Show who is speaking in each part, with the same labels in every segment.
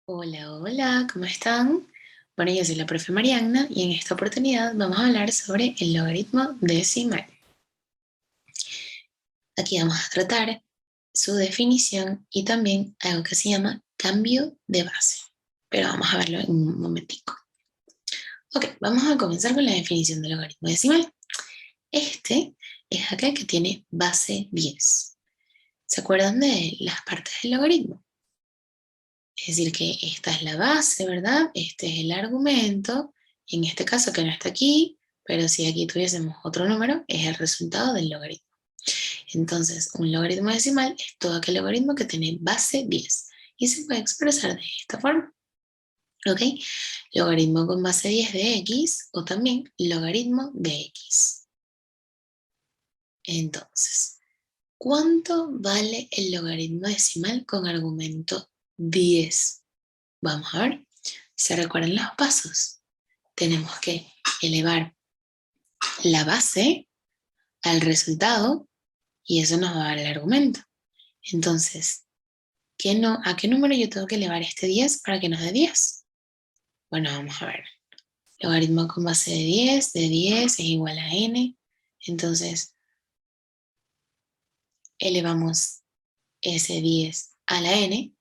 Speaker 1: Hola, hola, ¿cómo están? Bueno, yo soy la profe Marianna y en esta oportunidad vamos a hablar sobre el logaritmo decimal. Aquí vamos a tratar su definición y también algo que se llama cambio de base. Pero vamos a verlo en un momentico. Ok, vamos a comenzar con la definición del logaritmo decimal. Este es aquel que tiene base 10. ¿Se acuerdan de las partes del logaritmo? Es decir, que esta es la base, ¿verdad? Este es el argumento. En este caso que no está aquí, pero si aquí tuviésemos otro número, es el resultado del logaritmo. Entonces, un logaritmo decimal es todo aquel logaritmo que tiene base 10 y se puede expresar de esta forma. ¿Ok? Logaritmo con base 10 de x o también logaritmo de x. Entonces, ¿cuánto vale el logaritmo decimal con argumento 10? Vamos a ver. ¿Se recuerdan los pasos? Tenemos que elevar la base al resultado y eso nos va a dar el argumento. Entonces, ¿a qué número yo tengo que elevar este 10 para que nos dé 10? Bueno, vamos a ver. Logaritmo con base de 10 es igual a n. Entonces, elevamos ese 10 a la n,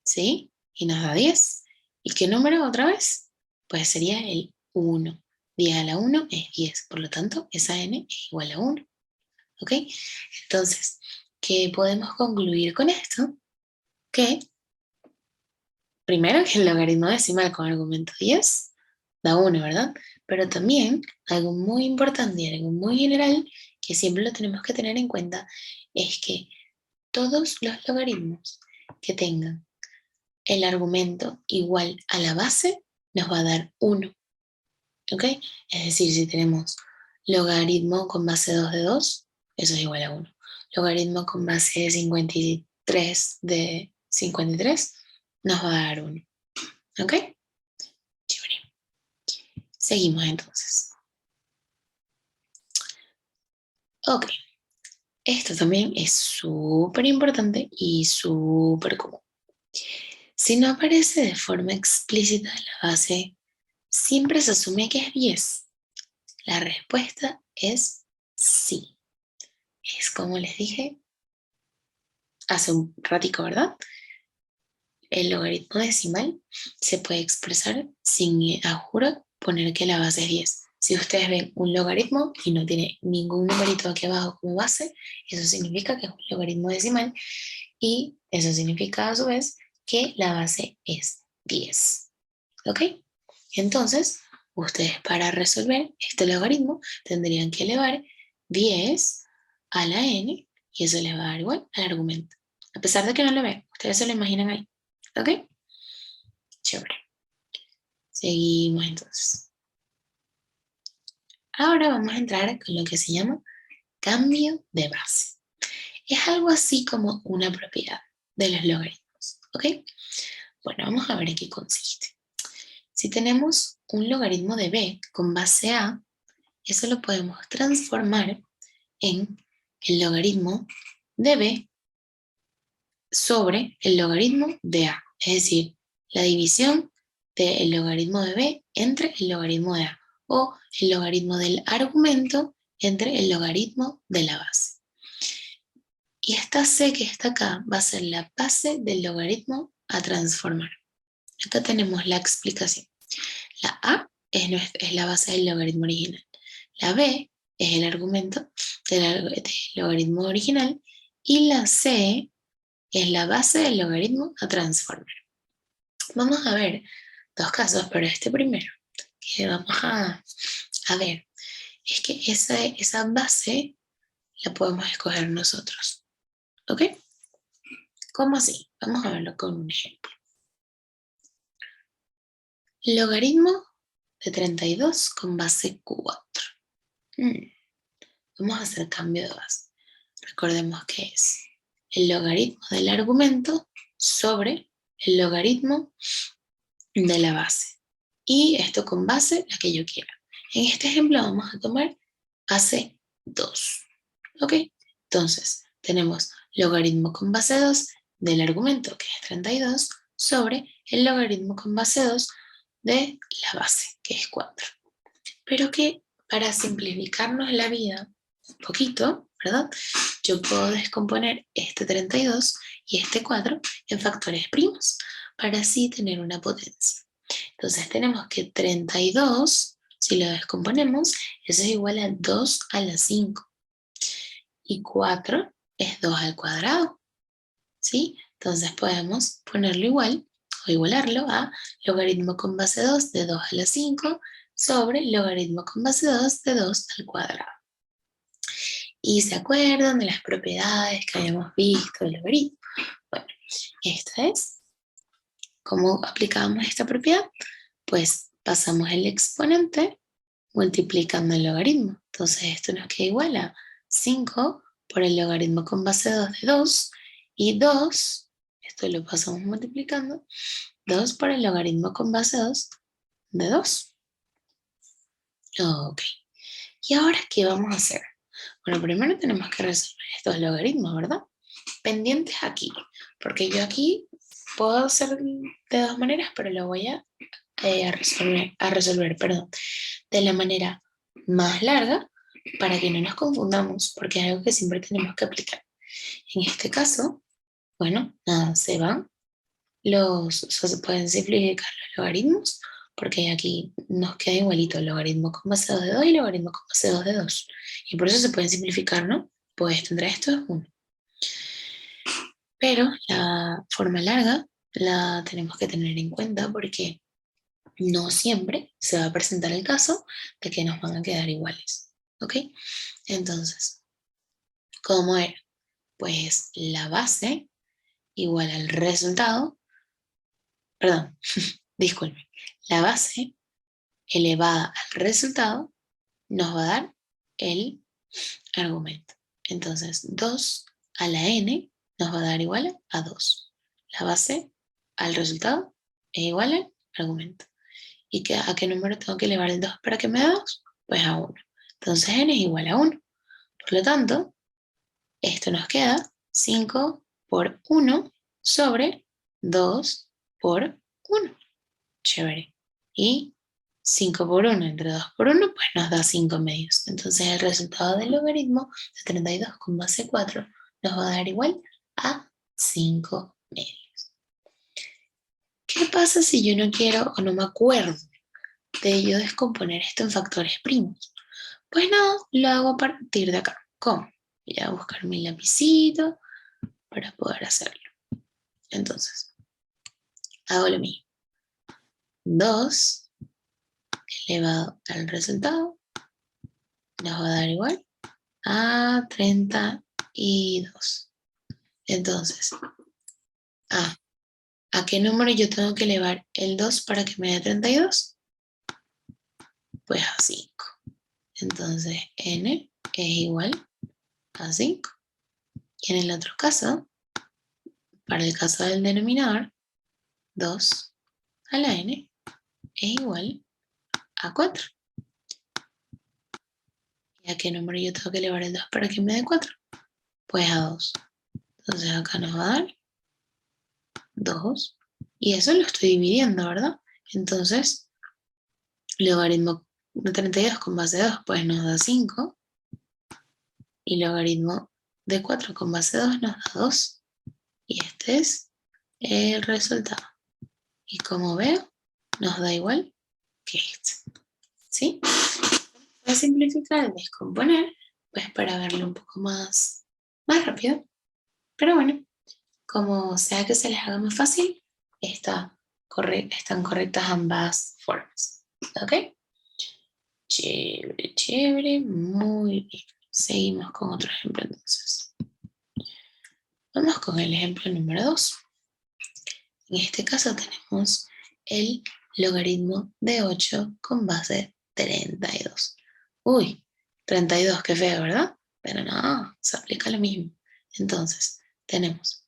Speaker 1: ¿sí? Y nos da 10. ¿Y qué número otra vez? Pues sería el 1. 10 a la 1 es 10, por lo tanto, esa n es igual a 1. ¿Ok? Entonces, ¿qué podemos concluir con esto? Que primero que el logaritmo decimal con argumento 10 da 1, ¿verdad? Pero también algo muy importante y algo muy general que siempre lo tenemos que tener en cuenta es que todos los logaritmos que tengan el argumento igual a la base nos va a dar 1. ¿Ok? Es decir, si tenemos logaritmo con base 2 de 2, eso es igual a 1. Logaritmo con base de 53 de 53 nos va a dar 1. ¿Ok? Chévere. Seguimos entonces. Ok. Esto también es súper importante y súper común. Si no aparece de forma explícita la base, siempre se asume que es 10. La respuesta es sí. Es como les dije hace un ratico, ¿verdad? El logaritmo decimal se puede expresar sin, a juro, poner que la base es 10. Si ustedes ven un logaritmo y no tiene ningún numerito aquí abajo como base, eso significa que es un logaritmo decimal y eso significa a su vez que la base es 10. ¿Ok? Entonces, ustedes para resolver este logaritmo tendrían que elevar 10 a la n y eso les va a dar igual al argumento. A pesar de que no lo ven, ustedes se lo imaginan ahí. ¿Ok? Chévere. Seguimos entonces. Ahora vamos a entrar con lo que se llama cambio de base. Es algo así como una propiedad de los logaritmos. ¿Ok? Bueno, vamos a ver en qué consiste. Si tenemos un logaritmo de b con base a, eso lo podemos transformar en el logaritmo de b sobre el logaritmo de a. Es decir, la división del logaritmo de b entre el logaritmo de a. O el logaritmo del argumento entre el logaritmo de la base. Y esta c que está acá va a ser la base del logaritmo a transformar. Acá tenemos la explicación. La a es la base del logaritmo original. La b es el argumento del logaritmo original. Y la c es la base del logaritmo a transformar. Vamos a ver dos casos, pero este primero que vamos a ver es que esa base la podemos escoger nosotros. ¿Ok? ¿Cómo así? Vamos a verlo con un ejemplo. Logaritmo de 32 con base 4. Vamos a hacer cambio de base. Recordemos que es el logaritmo del argumento sobre el logaritmo de la base. Y esto con base la que yo quiera. En este ejemplo vamos a tomar base 2. ¿Ok? Entonces, tenemos logaritmo con base 2 del argumento, que es 32, sobre el logaritmo con base 2 de la base, que es 4. Pero que para simplificarnos la vida un poquito, ¿verdad? Yo puedo descomponer este 32 y este 4 en factores primos para así tener una potencia. Entonces tenemos que 32, si lo descomponemos, eso es igual a 2 a la 5. Y 4 es 2 al cuadrado, ¿sí? Entonces podemos ponerlo igual o igualarlo a logaritmo con base 2 de 2 a la 5 sobre logaritmo con base 2 de 2 al cuadrado. Y se acuerdan de las propiedades que habíamos visto del logaritmo. Bueno, esta es cómo aplicamos esta propiedad. Pues pasamos el exponente multiplicando el logaritmo. Entonces esto nos queda igual a 5 por el logaritmo con base 2 de 2 y 2, esto lo pasamos multiplicando, 2 por el logaritmo con base 2 de 2. Ok, ¿y ahora qué vamos a hacer? Bueno, primero tenemos que resolver estos logaritmos, ¿verdad? Pendientes aquí, porque yo aquí puedo hacer de dos maneras, pero lo voy a resolver, de la manera más larga para que no nos confundamos, porque es algo que siempre tenemos que aplicar. En este caso, bueno, nada, o sea, se pueden simplificar los logaritmos, porque aquí nos queda igualito el logaritmo con base 2 de 2 y el logaritmo con base 2 de 2. Y por eso se pueden simplificar, ¿no? Pues tendrá esto es 1. Pero la forma larga la tenemos que tener en cuenta porque no siempre se va a presentar el caso de que nos van a quedar iguales, ¿ok? Entonces, ¿cómo era? Pues la base igual al resultado, perdón, disculpen, la base elevada al resultado nos va a dar el argumento. Entonces, 2 a la n nos va a dar igual a 2. La base al resultado es igual al argumento. ¿Y a qué número tengo que elevar el 2 para que me dé 2? Pues a 1. Entonces n es igual a 1. Por lo tanto, esto nos queda 5 por 1 sobre 2 por 1. Chévere. Y 5 por 1 entre 2 por 1, pues nos da 5 medios. Entonces el resultado del logaritmo de 32 con base 4 nos va a dar igual a 5 medios. ¿Qué pasa si yo no quiero o no me acuerdo de yo descomponer esto en factores primos? Pues no, lo hago a partir de acá. ¿Cómo? Voy a buscar mi lapicito para poder hacerlo. Entonces, hago lo mismo. 2 elevado al resultado nos va a dar igual a 32. Entonces, ¿a qué número yo tengo que elevar el 2 para que me dé 32? Pues a 5. Entonces, n es igual a 5. Y en el otro caso, para el caso del denominador, 2 a la n es igual a 4. ¿Y a qué número yo tengo que elevar el 2 para que me dé 4? Pues a 2. Entonces acá nos va a dar 2. Y eso lo estoy dividiendo, ¿verdad? Entonces, logaritmo de 32 con base 2 pues nos da 5. Y logaritmo de 4 con base 2 nos da 2. Y este es el resultado. Y como veo, nos da igual que este. ¿Sí? Voy a simplificar y descomponer, pues para verlo un poco más rápido. Pero bueno, como sea que se les haga más fácil, están correctas ambas formas. ¿Ok? Chévere, chévere, muy bien. Seguimos con otro ejemplo entonces. Vamos con el ejemplo número 2. En este caso tenemos el logaritmo de 8 con base 32. Uy, 32, qué feo, ¿verdad? Pero no, se aplica lo mismo. Entonces, tenemos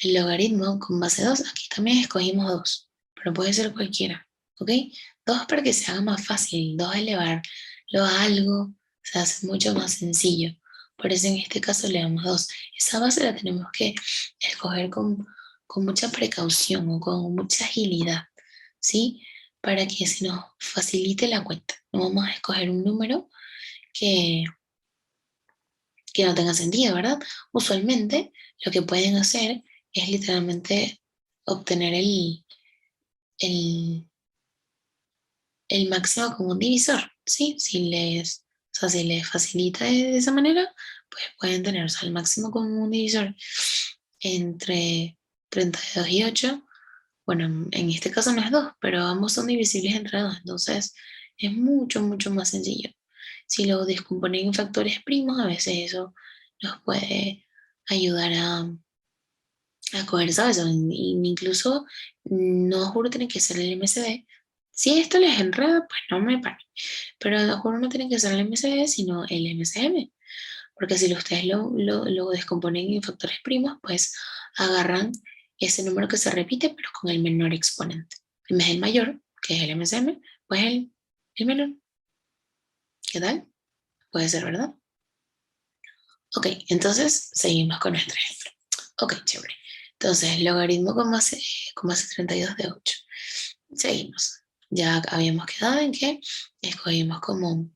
Speaker 1: el logaritmo con base 2. Aquí también escogimos 2, pero puede ser cualquiera, ¿ok? 2 para que se haga más fácil. 2 elevarlo a algo se hace mucho más sencillo. Por eso en este caso le damos 2. Esa base la tenemos que escoger con con mucha precaución o con mucha agilidad, ¿sí? Para que se nos facilite la cuenta. No vamos a escoger un número que, que no tenga sentido, ¿verdad? Usualmente lo que pueden hacer es literalmente obtener el, el máximo común divisor, ¿sí? O sea, si les facilita de esa manera, pues pueden tener, o sea, el máximo común divisor entre 32 y 8. Bueno, en este caso no es 2, pero ambos son divisibles entre 2, entonces es mucho, mucho más sencillo. Si lo descomponen en factores primos, a veces eso nos puede ayudar a coger, ¿sabes? Incluso no juro tiene que ser el MCD. Si esto les enreda, pues no me paren. Pero no juro no tiene que ser el MCD, sino el MCM. Porque si ustedes lo descomponen en factores primos, pues agarran ese número que se repite, pero con el menor exponente. En vez del mayor, que es el MCM, pues el menor. ¿Qué tal? Puede ser, ¿verdad? Ok, entonces seguimos con nuestro ejemplo. Ok, chévere. Entonces, logaritmo con base 32 de 8. Seguimos. Ya habíamos quedado en que escogimos como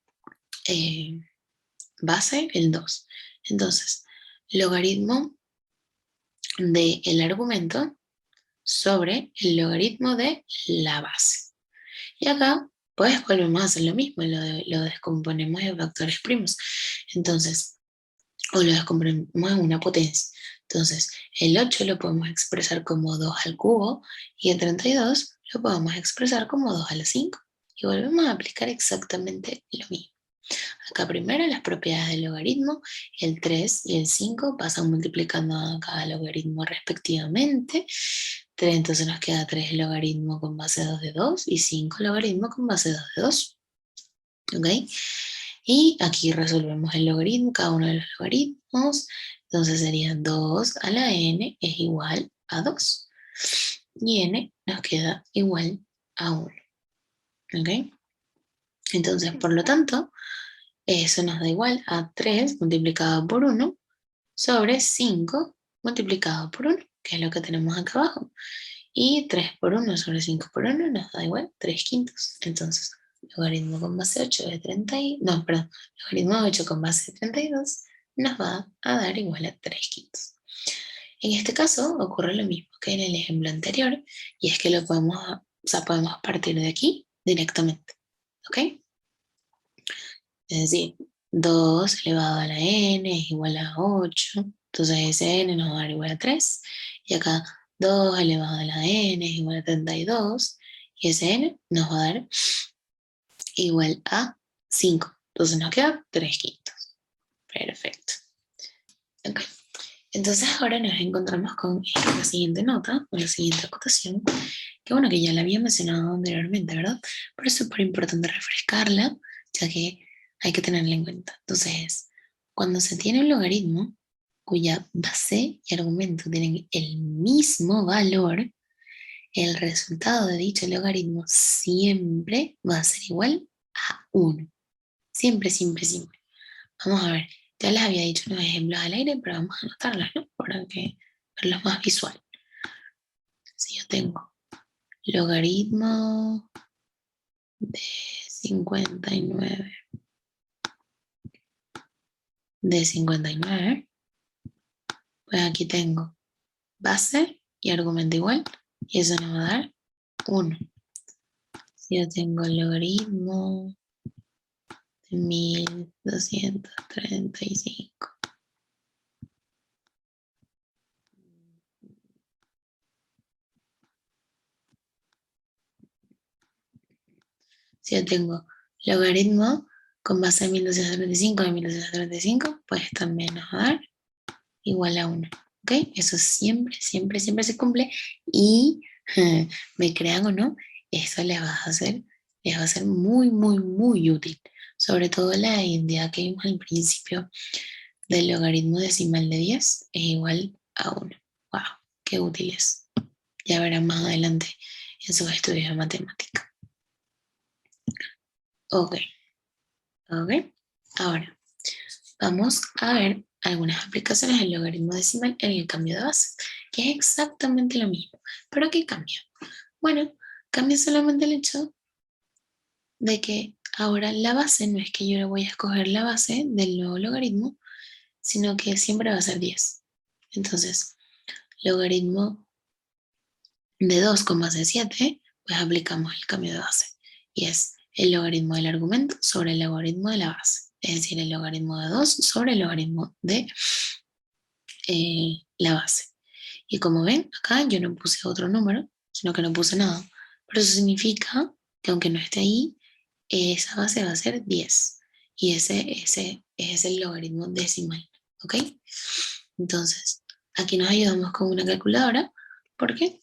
Speaker 1: eh, base el 2. Entonces, logaritmo del argumento sobre el logaritmo de la base. Y acá, pues volvemos a hacer lo mismo, lo descomponemos en factores primos. Entonces, o lo descomponemos en una potencia. Entonces, el 8 lo podemos expresar como 2 al cubo y el 32 lo podemos expresar como 2 a la 5. Y volvemos a aplicar exactamente lo mismo. Acá primero las propiedades del logaritmo, el 3 y el 5 pasan multiplicando a cada logaritmo respectivamente. Entonces nos queda 3 logaritmo con base 2 de 2 y 5 logaritmo con base 2 de 2. ¿Ok? Y aquí resolvemos el logaritmo, cada uno de los logaritmos. Entonces sería 2 a la n es igual a 2. Y n nos queda igual a 1. ¿Ok? Entonces, por lo tanto, eso nos da igual a 3 multiplicado por 1 sobre 5 multiplicado por 1, que es lo que tenemos acá abajo. Y 3 por 1 sobre 5 por 1 nos da igual 3 quintos. Entonces, logaritmo con base 8 de 30 no, perdón, logaritmo de 8 con base de 32 nos va a dar igual a 3 quintos. En este caso ocurre lo mismo que en el ejemplo anterior, y es que o sea, podemos partir de aquí directamente, ¿ok? Es decir, 2 elevado a la n es igual a 8, entonces ese n nos va a dar igual a 3, y acá 2 elevado a la n es igual a 32, y ese n nos va a dar igual a 5. Entonces nos queda 3 quintos. Perfecto. Ok. Entonces ahora nos encontramos con la siguiente nota, con la siguiente acotación, que bueno, que ya la había mencionado anteriormente, ¿verdad? Pero es súper importante refrescarla, ya que hay que tenerla en cuenta. Entonces, cuando se tiene un logaritmo cuya base y argumento tienen el mismo valor, el resultado de dicho logaritmo siempre va a ser igual a 1. Siempre, siempre, siempre. Vamos a ver, ya les había dicho unos ejemplos al aire, pero vamos a anotarlos, ¿no? Para que verlos más visual. Si yo tengo logaritmo de 59 pues aquí tengo base y argumento igual, y eso nos va a dar 1. Si yo tengo el logaritmo de 1235, si yo tengo logaritmo con base en 1235 de 1235, pues también nos va a dar igual a 1. ¿Ok? Eso siempre, siempre, siempre se cumple. Y me crean o no, eso les va a ser muy, muy, muy útil. Sobre todo la idea que vimos al principio del logaritmo decimal de 10 es igual a 1. ¡Wow! ¡Qué útil es! Ya verán más adelante en sus estudios de matemática. Ok, ok. Ahora, vamos a ver algunas aplicaciones del logaritmo decimal en el cambio de base, que es exactamente lo mismo. ¿Pero qué cambia? Bueno, cambia solamente el hecho de que ahora la base no es que yo le voy a escoger la base del nuevo logaritmo, sino que siempre va a ser 10. Entonces, logaritmo de 2 con base 7, pues aplicamos el cambio de base. Y es el logaritmo del argumento sobre el logaritmo de la base. Es decir, el logaritmo de 2 sobre el logaritmo de la base. Y como ven, acá yo no puse otro número, sino que no puse nada. Pero eso significa que aunque no esté ahí, esa base va a ser 10. Y ese es el logaritmo decimal. ¿Ok? Entonces, aquí nos ayudamos con una calculadora porque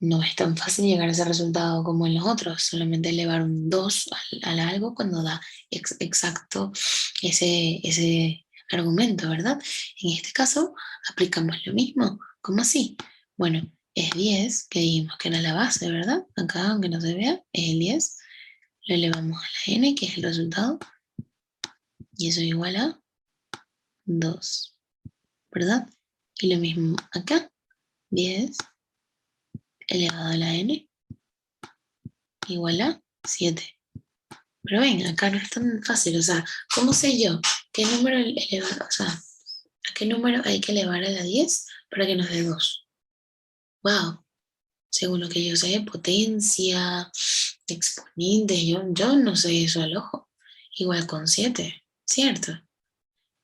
Speaker 1: no es tan fácil llegar a ese resultado como en los otros. Solamente elevar un 2 al algo cuando da exacto ese argumento, ¿verdad? En este caso, aplicamos lo mismo. ¿Cómo así? Bueno, es 10, que dijimos que era la base, ¿verdad? Acá, aunque no se vea, es el 10. Lo elevamos a la n, que es el resultado, y eso es igual a 2, ¿verdad? Y lo mismo acá, 10 elevado a la n igual a 7. Pero ven, acá no es tan fácil, o sea, ¿cómo sé yo qué número elevar, o sea, a qué número hay que elevar a la 10 para que nos dé 2? Wow, según lo que yo sé, potencia, exponentes, yo no sé eso al ojo. Igual con 7, ¿cierto?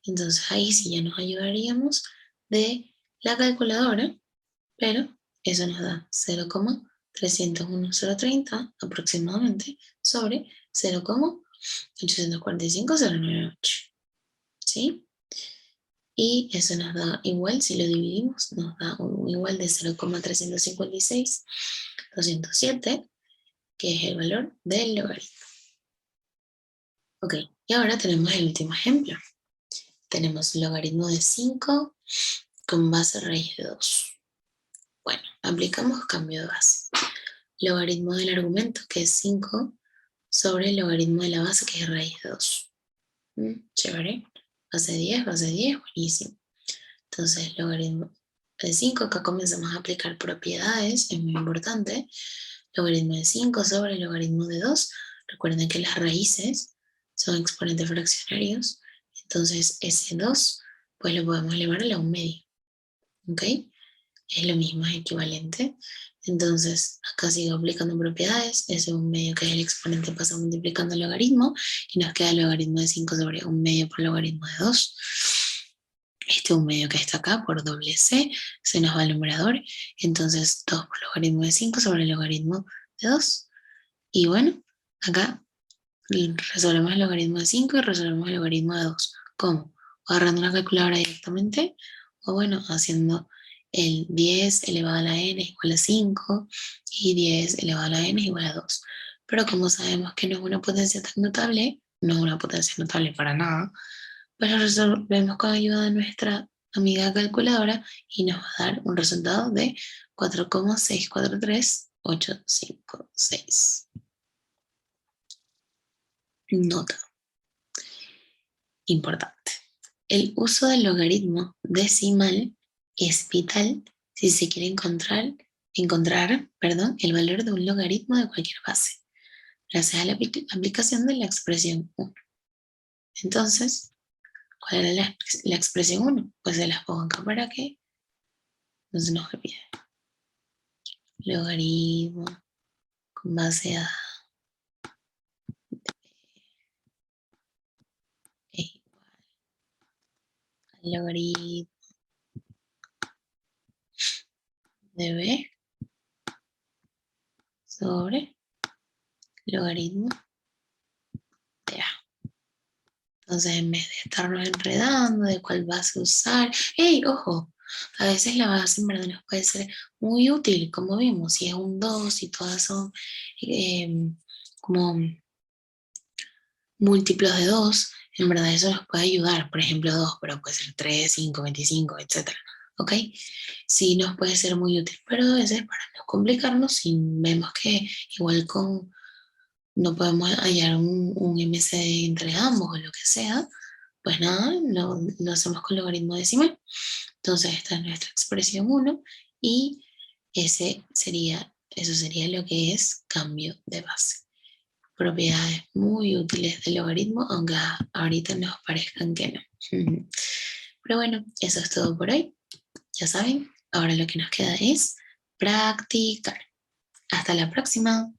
Speaker 1: Entonces ahí sí ya nos ayudaríamos de la calculadora, pero eso nos da 0,301030 aproximadamente sobre 0,845098, ¿sí? Y eso nos da igual, si lo dividimos, nos da un igual de 0,356207, que es el valor del logaritmo. Ok, y ahora tenemos el último ejemplo. Tenemos logaritmo de 5 con base raíz de 2. Bueno, aplicamos cambio de base. Logaritmo del argumento, que es 5, sobre el logaritmo de la base, que es raíz de 2. Chévere. Base 10, buenísimo. Entonces, logaritmo de 5, acá comenzamos a aplicar propiedades, es muy importante. Logaritmo de 5 sobre el logaritmo de 2. Recuerden que las raíces son exponentes fraccionarios. Entonces, ese 2, pues lo podemos elevar a la 1/2. ¿Ok? Es lo mismo, es equivalente. Entonces, acá sigo aplicando propiedades. Ese 1/2 que es el exponente pasa multiplicando el logaritmo y nos queda el logaritmo de 5 sobre 1/2 por logaritmo de 2. Este 1/2 que está acá por doble C se nos va al numerador. Entonces, 2 por logaritmo de 5 sobre el logaritmo de 2. Y bueno, acá resolvemos el logaritmo de 5 y resolvemos el logaritmo de 2. ¿Cómo? O agarrando una calculadora directamente, o bueno, haciendo el 10 elevado a la n igual a 5 y 10 elevado a la n igual a 2. Pero como sabemos que no es una potencia tan notable, no es una potencia notable para nada, pues lo resolvemos con ayuda de nuestra amiga calculadora y nos va a dar un resultado de 4,643856. Nota importante. El uso del logaritmo decimal es vital si se quiere encontrar el valor de un logaritmo de cualquier base, gracias a la aplicación de la expresión 1. Entonces, ¿cuál era la expresión 1? Pues se las pongo acá para que no se nos olvide. Logaritmo con base a es igual al logaritmo de b sobre logaritmo de a. Entonces, en vez de estarnos enredando de cuál base usar, ¡hey, ojo! A veces la base en verdad nos puede ser muy útil, como vimos, si es un 2 y todas son como múltiplos de 2, en verdad eso nos puede ayudar. Por ejemplo, 2, pero puede ser 3, 5, 25, etc. ¿Ok? Sí nos puede ser muy útil, pero a veces para no complicarnos, si vemos que igual no podemos hallar un MC entre ambos o lo que sea, pues nada, lo hacemos con logaritmo decimal. Entonces esta es nuestra expresión 1 y eso sería lo que es cambio de base. Propiedades muy útiles del logaritmo, aunque ahorita nos parezcan que no. Pero bueno, eso es todo por hoy. Ya saben, ahora lo que nos queda es practicar. Hasta la próxima.